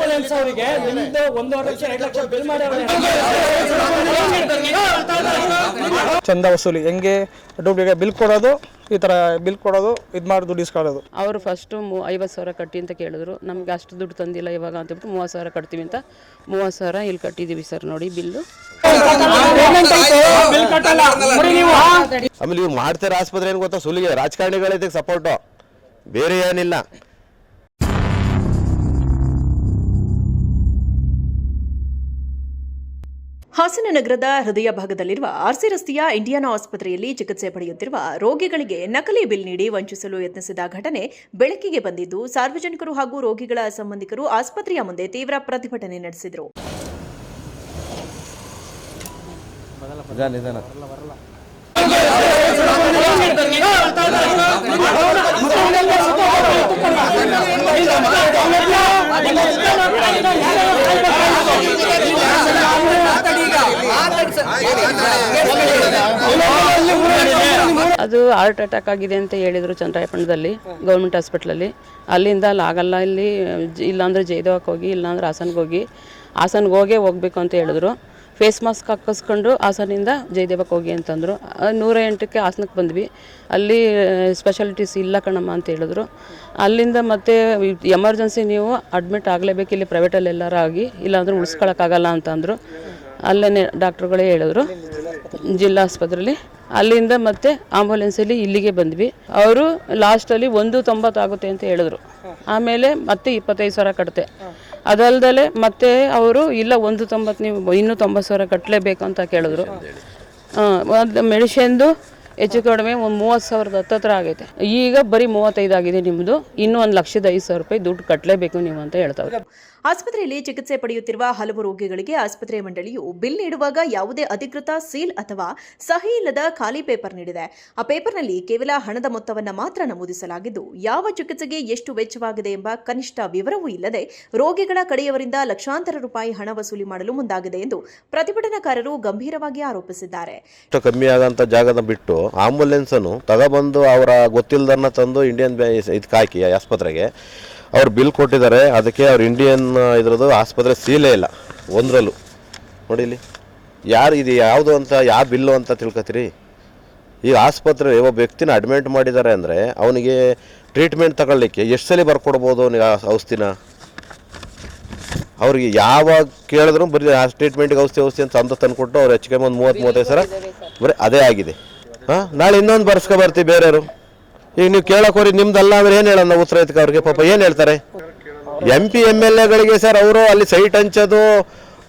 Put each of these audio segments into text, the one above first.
Ambulance ಅವರಿಗೆ 1.5 lakh 2 lakh bill ಮಾಡಿ ಚಂದ ವಸೂಲಿ ಹೆಂಗೆ ಡೂಪ್ಲಿಕೇಟ್ ಬಿಲ್ ಕೊಡೋದು, ಈ ಥರ ಬಿಲ್ ಕೊಡೋದು, ಇದು ಮಾಡಿ ದುಡ್ಡು ಇಸ್ಕೊಳ್ಳೋದು. ಅವರು ಫಸ್ಟು 50,000 ಕಟ್ಟಿ ಅಂತ ಕೇಳಿದ್ರು. ನಮಗೆ ಅಷ್ಟು ದುಡ್ಡು ತಂದಿಲ್ಲ ಇವಾಗ ಅಂತ ಹೇಳ್ಬಿಟ್ಟು 30,000 ಕಟ್ತೀವಿ ಅಂತ 30,000 ಇಲ್ಲಿ ಕಟ್ಟಿದ್ದೀವಿ ಸರ್. ನೋಡಿ ಬಿಲ್ಲು. ಆಮೇಲೆ ಇವ್ರು ಮಾಡ್ತಾರೆ ಆಸ್ಪತ್ರೆ ಏನು ಗೊತ್ತಾ, ಸುಲಿಗೆ ರಾಜಕಾರಣಿಗಳಿಗೆ ಸಪೋರ್ಟು, ಬೇರೆ ಏನಿಲ್ಲ. ಹಾಸನ ನಗರದ ಹೃದಯ ಭಾಗದಲ್ಲಿರುವ ಆರ್ಸಿ ರಸ್ತೆಯ ಇಂಡಿಯಾನಾ ಆಸ್ಪತ್ರೆಯಲ್ಲಿ ಚಿಕಿತ್ಸೆ ಪಡೆಯುತ್ತಿರುವ ರೋಗಿಗಳಿಗೆ ನಕಲಿ ಬಿಲ್ ನೀಡಿ ವಂಚಿಸಲು ಯತ್ನಿಸಿದ ಘಟನೆ ಬೆಳಕಿಗೆ ಬಂದಿದ್ದು, ಸಾರ್ವಜನಿಕರು ಹಾಗೂ ರೋಗಿಗಳ ಸಂಬಂಧಿಕರು ಆಸ್ಪತ್ರೆಯ ಮುಂದೆ ತೀವ್ರ ಪ್ರತಿಭಟನೆ ನಡೆಸಿದರು. ಅದು ಹಾರ್ಟ್ ಅಟ್ಯಾಕ್ ಆಗಿದೆ ಅಂತ ಹೇಳಿದರು ಚಂದ್ರಾಯಪಟ್ಟಣದಲ್ಲಿ ಗೌರ್ಮೆಂಟ್ ಹಾಸ್ಪಿಟ್ಲಲ್ಲಿ. ಅಲ್ಲಿಂದ ಅಲ್ಲಿ ಆಗಲ್ಲ, ಇಲ್ಲಿ ಇಲ್ಲಾಂದರೆ ಜಯದೇವಕ್ಕೆ ಹೋಗಿ, ಇಲ್ಲಾಂದ್ರೆ ಹಾಸನ್ಗೆ ಹೋಗಬೇಕು ಅಂತ ಹೇಳಿದ್ರು. ಫೇಸ್ ಮಾಸ್ಕ್ ಹಾಕಿಸ್ಕೊಂಡು ಹಾಸನಿಂದ ಜಯದೇವಕ್ಕೆ ಹೋಗಿ ಅಂತಂದರು. 108ಕ್ಕೆ ಹಾಸನಕ್ಕೆ ಬಂದ್ವಿ. ಅಲ್ಲಿ ಸ್ಪೆಷಾಲಿಟೀಸ್ ಇಲ್ಲ ಕಣಮ್ಮ ಅಂತ ಹೇಳಿದ್ರು. ಅಲ್ಲಿಂದ ಮತ್ತೆ ಎಮರ್ಜೆನ್ಸಿ ನೀವು ಅಡ್ಮಿಟ್ ಆಗಲೇಬೇಕು, ಇಲ್ಲಿ ಪ್ರೈವೇಟಲ್ಲಿ ಎಲ್ಲರೂ ಆಗಿ, ಇಲ್ಲಾಂದ್ರೆ ಉಳಿಸ್ಕೊಳಕ್ಕಾಗಲ್ಲ ಅಂತಂದರು. ಅಲ್ಲೇ ಡಾಕ್ಟ್ರುಗಳೇ ಹೇಳಿದ್ರು ಜಿಲ್ಲಾ ಆಸ್ಪತ್ರೆಯಲ್ಲಿ. ಅಲ್ಲಿಂದ ಮತ್ತೆ ಆಂಬುಲೆನ್ಸಲ್ಲಿ ಇಲ್ಲಿಗೆ ಬಂದ್ವಿ. ಅವರು ಲಾಸ್ಟಲ್ಲಿ 190 ಆಗುತ್ತೆ ಅಂತ ಹೇಳಿದ್ರು. ಆಮೇಲೆ ಮತ್ತೆ 25,000 ಕಟ್ತೆ. ಅದಲ್ದಲೆ ಮತ್ತೆ ಅವರು ಇಲ್ಲ 190 ನೀವು ಇನ್ನೂ 90,000 ಕಟ್ಟಲೇಬೇಕು ಅಂತ ಕೇಳಿದ್ರು. ಒಂದು ಮೆಡಿಷನ್ದು ಹೆಚ್ಚು ಕಡಿಮೆ 30,000 ಹತ್ತತ್ರ ಆಗೈತೆ. ಈಗ ಬರೀ 35 ಆಗಿದೆ ನಿಮ್ಮದು, ಇನ್ನೂ 1,05,000 ರೂಪಾಯಿ ದುಡ್ಡು ಕಟ್ಟಲೇಬೇಕು ನೀವು ಅಂತ ಹೇಳ್ತಾರೆ. ಆಸ್ಪತ್ರೆಯಲ್ಲಿ ಚಿಕಿತ್ಸೆ ಪಡೆಯುತ್ತಿರುವ ಹಲವು ರೋಗಿಗಳಿಗೆ ಆಸ್ಪತ್ರೆ ಮಂಡಳಿಯು ಬಿಲ್ ನೀಡುವಾಗ ಯಾವುದೇ ಅಧಿಕೃತ ಸೀಲ್ ಅಥವಾ ಸಹಿ ಇಲ್ಲದ ಖಾಲಿ ಪೇಪರ್ ನೀಡಿದೆ. ಆ ಪೇಪರ್ನಲ್ಲಿ ಕೇವಲ ಹಣದ ಮೊತ್ತವನ್ನು ಮಾತ್ರ ನಮೂದಿಸಲಾಗಿದ್ದು, ಯಾವ ಚಿಕಿತ್ಸೆಗೆ ಎಷ್ಟು ವೆಚ್ಚವಾಗಿದೆ ಎಂಬ ಕನಿಷ್ಠ ವಿವರವೂ ಇಲ್ಲದೆ ರೋಗಿಗಳ ಕಡೆಯವರಿಂದ ಲಕ್ಷಾಂತರ ರೂಪಾಯಿ ಹಣ ವಸೂಲಿ ಮಾಡಲು ಮುಂದಾಗಿದೆ ಎಂದು ಪ್ರತಿಭಟನಾಕಾರರು ಗಂಭೀರವಾಗಿ ಆರೋಪಿಸಿದ್ದಾರೆ. ಕಮ್ಮಿ ಆಗಂತ ಜಾಗದ ಬಿಟ್ಟು ಆಂಬುಲೆನ್ಸ್ ಅನ್ನು ತಗೊಬಂದು ಅವರ ಗೊತ್ತಿಲ್ಲದನ್ನ ತಂದು ಇಂಡಿಯನ್ ಇದಕ್ಕೆ ಹಾಕಿ ಆಸ್ಪತ್ರೆಗೆ ಅವ್ರು ಬಿಲ್ ಕೊಟ್ಟಿದ್ದಾರೆ. ಅದಕ್ಕೆ ಅವ್ರು ಇಂಡಿಯನ್ ಇದ್ರದ್ದು ಆಸ್ಪತ್ರೆ ಸೀಲೇ ಇಲ್ಲ ಒಂದರಲ್ಲೂ. ನೋಡಿ ಇಲ್ಲಿ ಯಾರು ಇದು ಯಾವುದು ಅಂತ, ಯಾವ ಬಿಲ್ಲು ಅಂತ ತಿಳ್ಕೊತೀರಿ. ಈ ಆಸ್ಪತ್ರೆ ಒಬ್ಬ ವ್ಯಕ್ತಿನ ಅಡ್ಮಿಟ್ ಮಾಡಿದ್ದಾರೆ ಅಂದರೆ ಅವನಿಗೆ ಟ್ರೀಟ್ಮೆಂಟ್ ತಗೊಳ್ಳಿಕ್ಕೆ ಎಷ್ಟು ಸಲ ಬರ್ಕೊಡ್ಬೋದು ಅವನಿಗೆ ಔಷಧಿನ? ಅವ್ರಿಗೆ ಯಾವಾಗ ಕೇಳಿದ್ರು ಬರೀ ಆ ಟ್ರೀಟ್ಮೆಂಟ್ಗೆ ಔಷಧಿ ಅಂತ ಅಂದ ತಂದುಕೊಟ್ಟು ಅವ್ರು ಹೆಚ್ಚಿಗೆ ಒಂದು 30-35,000 ಬರೀ ಅದೇ ಆಗಿದೆ. ನಾಳೆ ಇನ್ನೊಂದು ಬರ್ಸ್ಕೊ ಬರ್ತೀವಿ ಬೇರೆಯವರು. ಈಗ ನೀವು ಕೇಳೋಕೆ ಹೋರಿ ನಿಮ್ದಲ್ಲ ಅಂದ್ರೆ ಏನು ಹೇಳೋಣ ಉತ್ತರ ಇದಕ್ಕೆ? ಅವ್ರಿಗೆ ಪಾಪ ಏನು ಹೇಳ್ತಾರೆ? MP MLAಗಳಿಗೆ ಸರ್ ಅವರು ಅಲ್ಲಿ ಸೈಟ್ ಹಂಚೋದು,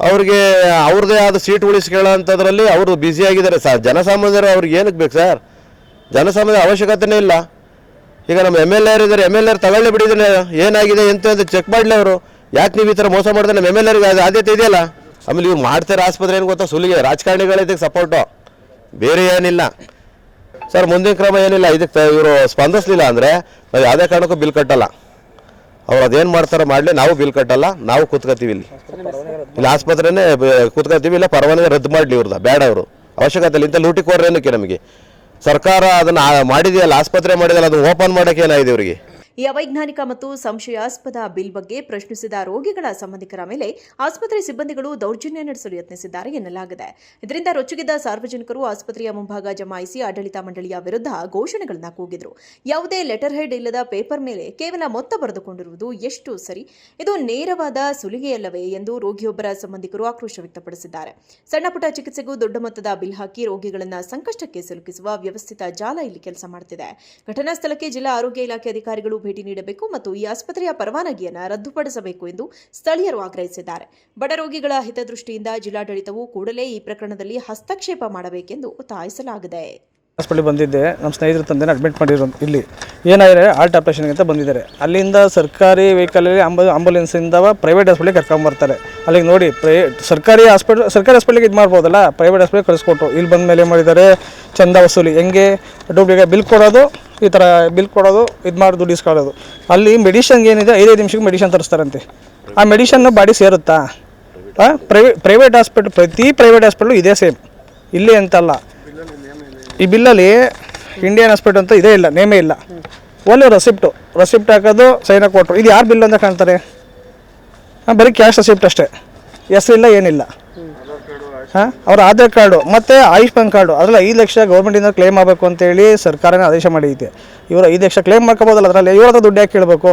ಅವ್ರಿಗೆ ಅವ್ರದ್ದೇ ಆದ ಸೀಟ್ ಉಳಿಸ್ಕೊಳ್ಳೋ ಅಂಥದ್ರಲ್ಲಿ ಅವರು ಬ್ಯುಸಿಯಾಗಿದ್ದಾರೆ ಸರ್. ಜನಸಾಮಾನ್ಯರು ಅವ್ರಿಗೆ ಏನಕ್ಕೆ ಬೇಕು ಸರ್? ಜನಸಾಮಾನ್ಯರ ಅವಶ್ಯಕತೆನೇ ಇಲ್ಲ. ಈಗ ನಮ್ಮ MLA ಇದ್ದಾರೆ, MLA ತಗೊಳ್ಳಿ ಬಿಡಿದ್ರೆ ಏನಾಗಿದೆ ಅಂತ ಚೆಕ್ ಮಾಡಲಿ ಅವರು. ಯಾಕೆ ನೀವು ಈ ಥರ ಮೋಸ ಮಾಡಿದ್ರೆ ನಮ್ಮ MLAರಿಗೆ ಅದು ಆದ್ಯತೆ ಇದೆಯಲ್ಲ. ಆಮೇಲೆ ಇವ್ರು ಮಾಡ್ತಾರೆ ಆಸ್ಪತ್ರೆ ಏನು ಗೊತ್ತಾ, ಸುಲಿಗೆ ರಾಜಕಾರಣಿಗಳಿಗೆ ಸಪೋರ್ಟು, ಬೇರೆ ಏನಿಲ್ಲ ಸರ್. ಮುಂದಿನ ಕ್ರಮ ಏನಿಲ್ಲ. ಇದಕ್ಕೆ ಇವರು ಸ್ಪಂದಿಸಲಿಲ್ಲ ಅಂದರೆ ನಾವು ಯಾವುದೇ ಕಾರಣಕ್ಕೂ ಬಿಲ್ ಕಟ್ಟಲ್ಲ. ಅವ್ರು ಅದೇನು ಮಾಡ್ತಾರೋ ಮಾಡಲಿ, ನಾವು ಬಿಲ್ ಕಟ್ಟಲ್ಲ, ನಾವು ಕೂತ್ಕೋತೀವಿ ಇಲ್ಲಿ ಆಸ್ಪತ್ರೆನೇ ಕೂತ್ಕೋತೀವಿ. ಇಲ್ಲ ಪರವಾನಗಿ ರದ್ದು ಮಾಡಲಿ ಇವ್ರದ್ದು, ಬೇಡ ಅವರು ಅವಶ್ಯಕತೆ ಇಲ್ಲ. ಇಂಥ ಲೂಟಿಕೋರೇನಕ್ಕೆ ನಮಗೆ? ಸರ್ಕಾರ ಅದನ್ನು ಮಾಡಿದೆಯಲ್ಲ, ಆಸ್ಪತ್ರೆ ಮಾಡಿದಲ್ಲ, ಅದನ್ನು ಓಪನ್ ಮಾಡೋಕ್ಕೆ ಏನಾಗಿದೆ ಇವರಿಗೆ? ಈ ಅವೈಜ್ಞಾನಿಕ ಮತ್ತು ಸಂಶಯಾಸ್ಪದ ಬಿಲ್ ಬಗ್ಗೆ ಪ್ರಶ್ನಿಸಿದ ರೋಗಿಗಳ ಸಂಬಂಧಿಕರ ಮೇಲೆ ಆಸ್ಪತ್ರೆ ಸಿಬ್ಬಂದಿಗಳು ದೌರ್ಜನ್ಯ ನಡೆಸಲು ಯತ್ನಿಸಿದ್ದಾರೆ ಎನ್ನಲಾಗಿದೆ. ಇದರಿಂದ ರೊಚ್ಚಿಗೆದ್ದ ಸಾರ್ವಜನಿಕರು ಆಸ್ಪತ್ರೆಯ ಮುಂಭಾಗ ಜಮಾಯಿಸಿ ಆಡಳಿತ ಮಂಡಳಿಯ ವಿರುದ್ಧ ಘೋಷಣೆಗಳನ್ನು ಕೂಗಿದರು. ಯಾವುದೇ ಲೆಟರ್ ಹೆಡ್ ಇಲ್ಲದ ಪೇಪರ್ ಮೇಲೆ ಕೇವಲ ಮೊತ್ತ ಬರೆದುಕೊಂಡಿರುವುದು ಎಷ್ಟು ಸರಿ? ಇದು ನೇರವಾದ ಸುಲಿಗೆಯಲ್ಲವೇ ಎಂದು ರೋಗಿಯೊಬ್ಬರ ಸಂಬಂಧಿಕರು ಆಕ್ರೋಶ ವ್ಯಕ್ತಪಡಿಸಿದ್ದಾರೆ. ಸಣ್ಣಪುಟ್ಟ ಚಿಕಿತ್ಸೆಗೂ ದೊಡ್ಡ ಮೊತ್ತದ ಬಿಲ್ ಹಾಕಿ ರೋಗಿಗಳನ್ನು ಸಂಕಷ್ಟಕ್ಕೆ ಸಿಲುಕಿಸುವ ವ್ಯವಸ್ಥಿತ ಜಾಲ ಇಲ್ಲಿ ಕೆಲಸ ಮಾಡುತ್ತಿದೆ. ಘಟನಾ ಸ್ಥಳಕ್ಕೆ ಜಿಲ್ಲಾ ಆರೋಗ್ಯ ಇಲಾಖೆ ಅಧಿಕಾರಿಗಳು ಭೇಟಿ ನೀಡಬೇಕು ಮತ್ತು ಈ ಆಸ್ಪತ್ರೆಯ ಪರವಾನಗಿಯನ್ನು ರದ್ದುಪಡಿಸಬೇಕು ಎಂದು ಸ್ಥಳೀಯರು ಆಗ್ರಹಿಸಿದ್ದಾರೆ. ಬಡ ರೋಗಿಗಳ ಹಿತದೃಷ್ಟಿಯಿಂದ ಜಿಲ್ಲಾಡಳಿತವು ಕೂಡಲೇ ಈ ಪ್ರಕರಣದಲ್ಲಿ ಹಸ್ತಕ್ಷೇಪ ಮಾಡಬೇಕೆಂದು ಒತ್ತಾಯಿಸಲಾಗಿದೆ. ಹಾಸ್ಪಿಟಲ್ ಬಂದಿದ್ದೆ, ನಮ್ಮ ಸ್ನೇಹಿತರ ತಂದೆನ ಅಡ್ಮಿಟ್ ಮಾಡಿರೋ. ಇಲ್ಲಿ ಏನಾಗಿದೆ, ಹಾರ್ಟ್ ಆಪರೇಷನ್ಗೆ ಅಂತ ಬಂದಿದ್ದಾರೆ. ಅಲ್ಲಿಂದ ಸರ್ಕಾರಿ ವೆಹಿಕಲಲ್ಲಿ ಆಂಬುಲೆನ್ಸಿಂದ ಪ್ರೈವೇಟ್ ಹಾಸ್ಪಿಟ್ಲಿಗೆ ಕರ್ಕೊಂಬರ್ತಾರೆ. ಅಲ್ಲಿಗೆ ನೋಡಿ ಸರ್ಕಾರಿ ಹಾಸ್ಪಿಟ್ಲಿಗೆ ಇದು ಮಾಡ್ಬೋದಲ್ಲ, ಪ್ರೈವೇಟ್ ಹಾಸ್ಪಿಟ್ಲಿಗೆ ಕಳಿಸ್ಕೊಟ್ರು. ಇಲ್ಲಿ ಬಂದ ಮೇಲೆ ಏನು ಮಾಡಿದ್ದಾರೆ, ಚಂದ ವಸೂಲಿ ಹೆಂಗೆ ಡೂಪ್ಲಿಕೇಟ್ ಬಿಲ್ ಕೊಡೋದು, ಈ ಥರ ಬಿಲ್ ಕೊಡೋದು, ಇದು ಮಾಡಿ ದುಡ್ಡು ಇಸ್ಕೊಳ್ಳೋದು. ಅಲ್ಲಿ ಮೆಡಿಷನ್ಗೆ ಏನಿದೆ 5 ನಿಮಿಷಕ್ಕೆ ಮೆಡಿಷನ್ ತರಿಸ್ತಾರಂತೆ. ಆ ಮೆಡಿಷನ್ನು ಬಾಡಿ ಸೇರುತ್ತಾ? ಪ್ರೈವೇಟ್ ಹಾಸ್ಪಿಟ್ಲ್, ಪ್ರತಿ ಪ್ರೈವೇಟ್ ಹಾಸ್ಪಿಟ್ಲು ಇದೇ ಸೇಮ್, ಇಲ್ಲಿ ಅಂತಲ್ಲ. ಈ ಬಿಲ್ಲಲ್ಲಿ ಇಂಡಿಯನ್ ಹಾಸ್ಪಿಟಲ್ ಅಂತ ಇದೇ ಇಲ್ಲ, ನೇಮೇ ಇಲ್ಲ. ಒಳ್ಳೆ ರೆಸಿಪ್ಟ್ ಹಾಕೋದು, ಸೈನ್ ಕೊಟ್ಟರು. ಇದು ಯಾರು ಬಿಲ್ ಅಂತ ಕಾಣ್ತಾರೆ? ಬರೀ ಕ್ಯಾಶ್ ರೆಸಿಪ್ಟ್ ಅಷ್ಟೇ, ಹೆಸರಿಲ್ಲ ಏನಿಲ್ಲ. ಹಾಂ, ಅವ್ರ ಆಧಾರ್ ಕಾರ್ಡು ಮತ್ತು ಆಯುಷ್ಮಾನ್ ಕಾರ್ಡು ಅದರಲ್ಲಿ 5 ಲಕ್ಷ ಗೌರ್ಮೆಂಟಿಂದ ಕ್ಲೇಮ್ ಆಗಬೇಕು ಅಂತೇಳಿ ಸರ್ಕಾರನೇ ಆದೇಶ ಮಾಡೈತೆ. ಇವರು 5 ಲಕ್ಷ ಕ್ಲೇಮ್ ಮಾಡ್ಕೋಬೋದಲ್ಲ, ಅದರಲ್ಲಿ ಇವ್ರ ಹತ್ರ ದುಡ್ಡು ಯಾಕೆ ಕೇಳಬೇಕು?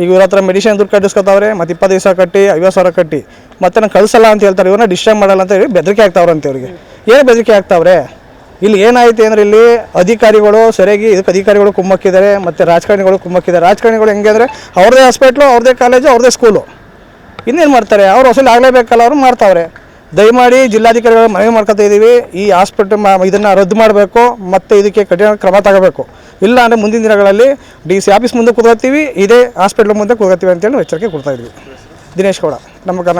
ಈಗ ಇವ್ರ ಹತ್ರ ಮೆಡಿಸಿನ್ ದುಡ್ಡು ಕಟ್ಟಿಸ್ಕೊತಾವ್ರೆ, ಮತ್ತು 20 ದಿವಸ ಕಟ್ಟಿ 50,000 ಕಟ್ಟಿ ಮತ್ತೆ ನಾನು ಕಳಿಸಲ್ಲ ಅಂತ ಹೇಳ್ತಾರೆ. ಇವ್ರನ್ನ ಡಿಸ್ಟರ್ಬ್ ಮಾಡಲ್ಲ ಅಂತ ಹೇಳಿ ಬೆದರಿಕೆ ಆಗ್ತಾವ್ರಂತೆ. ಅವ್ರಿಗೆ ಏನು ಬೆದರಿಕೆ ಆಗ್ತಾವ್ರೆ? ಇಲ್ಲಿ ಏನಾಯ್ತು ಅಂದರೆ ಇಲ್ಲಿ ಅಧಿಕಾರಿಗಳು ಸರಿಯಾಗಿ ಇದಕ್ಕೆ ಅಧಿಕಾರಿಗಳು ಕುಮ್ಮಕ್ಕಿದ್ದಾರೆ ಮತ್ತು ರಾಜಕಾರಣಿಗಳು ಕುಮ್ಮಕ್ಕಿದ್ದಾರೆ. ರಾಜಕಾರಣಿಗಳು ಹೆಂಗೆ ಅಂದರೆ ಅವ್ರದ್ದೇ ಹಾಸ್ಪಿಟ್ಲು, ಅವ್ರದ್ದೇ ಕಾಲೇಜು, ಅವ್ರದ್ದೇ ಸ್ಕೂಲು, ಇನ್ನೇನು ಮಾಡ್ತಾರೆ? ಅವ್ರು ವಸೂಲಿ ಆಗಲೇಬೇಕಲ್ಲ, ಅವರು ಮಾಡ್ತಾವ್ರೆ. ದಯಮಾಡಿ ಜಿಲ್ಲಾಧಿಕಾರಿಗಳು ಮನವಿ ಮಾಡ್ಕೊತಾ ಇದ್ದೀವಿ, ಈ ಹಾಸ್ಪಿಟಲ್ ಇದನ್ನು ರದ್ದು ಮಾಡಬೇಕು ಮತ್ತು ಇದಕ್ಕೆ ಕಠಿಣ ಕ್ರಮ ತಗೋಬೇಕು. ಇಲ್ಲ ಅಂದರೆ ಮುಂದಿನ ದಿನಗಳಲ್ಲಿ DC ಆಫೀಸ್ ಮುಂದೆ ಕೂತ್ಕೊಳ್ತೀವಿ, ಇದೇ ಹಾಸ್ಪಿಟ್ಲ್ ಮುಂದೆ ಕೂತ್ಕೊಳ್ತೀವಿ ಅಂತೇಳಿ ಎಚ್ಚರಿಕೆ ಕೊಡ್ತಾ ಇದ್ವಿ. ದಿನೇಶ್ ಗೌಡ, ನಮ್ಮ ಕರ್ನಾಟಕ.